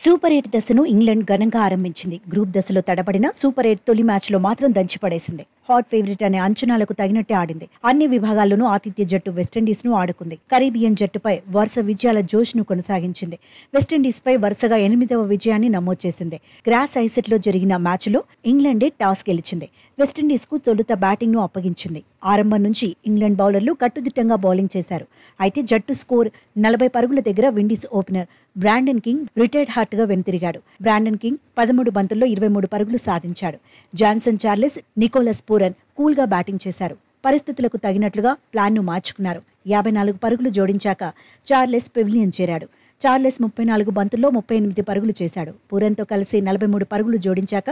Super 8 దశను England ఘనంగా ఆరంభించింది. గ్రూప్ దశలో తడబడిన సూపర్ 8 తొలి మ్యాచ్లో మాత్రం దంచిపడేసింది. హాట్ ఫేవరెట్ అనే అంచనాలకు తగినట్టే ఆడింది. అన్ని విభాగాల్లోనూ ఆతిథ్య జట్టు వెస్టిండీస్ను ఆడుకుంది. కరీబియన్ జట్టుపై వరుస విజయాల జోష్ను కొనసాగించింది. వెస్టిండీస్పై వరుసగా 8వ విజయాన్ని నమోదు చేసింది. గ్రాస్ ఐసెట్లో జరిగిన మ్యాచ్లో ఇంగ్లాండే టాస్ గెలిచింది. వెస్టిండీస్కు తొలుత బ్యాటింగ్ను అప్పగించింది. ఆరంభం నుంచి ఇంగ్లాండ్ బౌలర్లు కట్టుదిట్టంగా బౌలింగ్ చేశారు. అయితే జట్టు స్కోర్ 40 పరుగుల దగ్గర Windies opener Brandon King retired హార్ట్గా వెనుతిరిగాడు. బ్రాండన్ కింగ్ 13 బంతుల్లో 23 పరుగులు సాధించాడు. జాన్సన్ చార్లెస్, నికోలస్ పూరన్ కూల్గా బ్యాటింగ్ చేశారు. పరిస్థితులకు తగినట్లుగా ప్లాన్ను మార్చుకున్నారు. 54 పరుగులు జోడించాక చార్లెస్ పెవిలియన్ చేరాడు. చార్లెస్ 34 బంతుల్లో 38 పరుగులు చేశాడు. పూరన్తో కలిసి 43 పరుగులు జోడించాక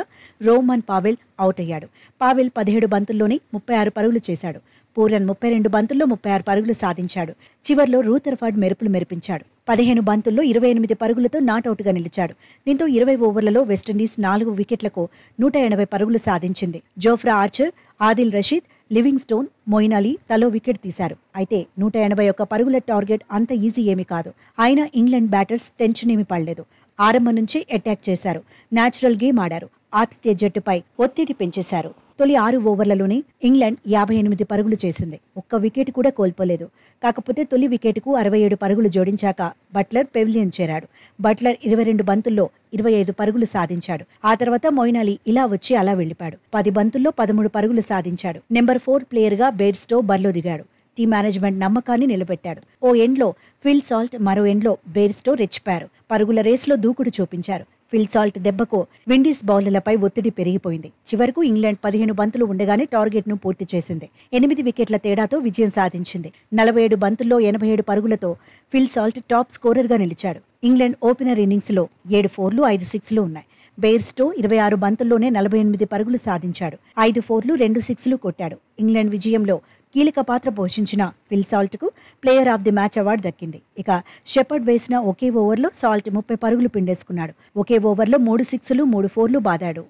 రోమన్ పావెల్ అవుట్ అయ్యాడు. పావెల్ 17 బంతుల్లోనే 36 పరుగులు చేశాడు. పూరన్ 32 బంతుల్లో 36 పరుగులు సాధించాడు. చివర్లో రూథర్ఫర్డ్ మెరుపులు మెరిపించాడు. 15 బంతుల్లో 28 పరుగులతో నాటౌట్గా నిలిచాడు. దీంతో 20 ఓవర్లలో వెస్టిండీస్ 4 వికెట్లకు 180 పరుగులు సాధించింది. Jofra Archer, Adil Rashid, Livingstone, Moeen Ali తలో వికెట్ తీశారు. అయితే 181 పరుగుల టార్గెట్ అంత ఈజీ ఏమీ కాదు. అయినా ఇంగ్లాండ్ బ్యాటర్స్ టెన్షన్ ఏమీ పడలేదు. ఆరంభం నుంచి అటాక్ చేశారు. న్యాచురల్ గేమ్ ఆడారు. ఆతిథ్య జట్టుపై ఒత్తిడి పెంచేశారు. తొలి 6 ఓవర్లలోనే ఇంగ్లాండ్ 58 పరుగులు చేసింది. ఒక్క వికెట్ కూడా కోల్పోలేదు. కాకపోతే తొలి వికెట్కు 67 పరుగులు జోడించాక బట్లర్ పెవిలియన్ చేరాడు. బట్లర్ 22 బంతుల్లో 25 పరుగులు సాధించాడు. ఆ తర్వాత మొయిన్ అలీ ఇలా వచ్చి అలా వెళ్లిపాడు. 10 బంతుల్లో 13 పరుగులు సాధించాడు. నెంబర్ 4 ప్లేయర్గా బెయిర్స్టో బరిలో దిగాడు. టీం మేనేజ్మెంట్ నమ్మకాన్ని నిలబెట్టాడు. ఓ ఎండ్లో ఫిల్ సాల్ట్, మరో ఎండ్లో బెయిర్స్టో రెచ్చిపారు. పరుగుల రేసులో దూకుడు చూపించారు. ఫిల్ సాల్ట్ దెబ్బకు విండీస్ బౌలర్లపై ఒత్తిడి పెరిగిపోయింది. చివరకు ఇంగ్లాండ్ 15 బంతులు ఉండగానే టార్గెట్ను పూర్తి చేసింది. 8 వికెట్ల తేడాతో విజయం సాధించింది. 47 బంతుల్లో 87 పరుగులతో ఫిల్ సాల్ట్ టాప్ స్కోరర్గా నిలిచాడు. ఇంగ్లాండ్ ఓపెనర్ ఇన్నింగ్స్లో 7 4లు 5 6లు ఉన్నాయి. బెయిర్స్టో 26 బంతుల్లోనే 48 పరుగులు సాధించాడు. 5 4లు 2 6లు కొట్టాడు. ఇంగ్లాండ్ విజయంలో కీలక పాత్ర పోషించిన ఫిల్ సాల్ట్కు player of the match award దక్కింది. ఇక షెపర్డ్ వేసిన ఒకే ఓవర్లో సాల్ట్ 30 పరుగులు పిండేసుకున్నాడు. ఒకే ఓవర్లో 3 6లు 3 4లు బాదాడు.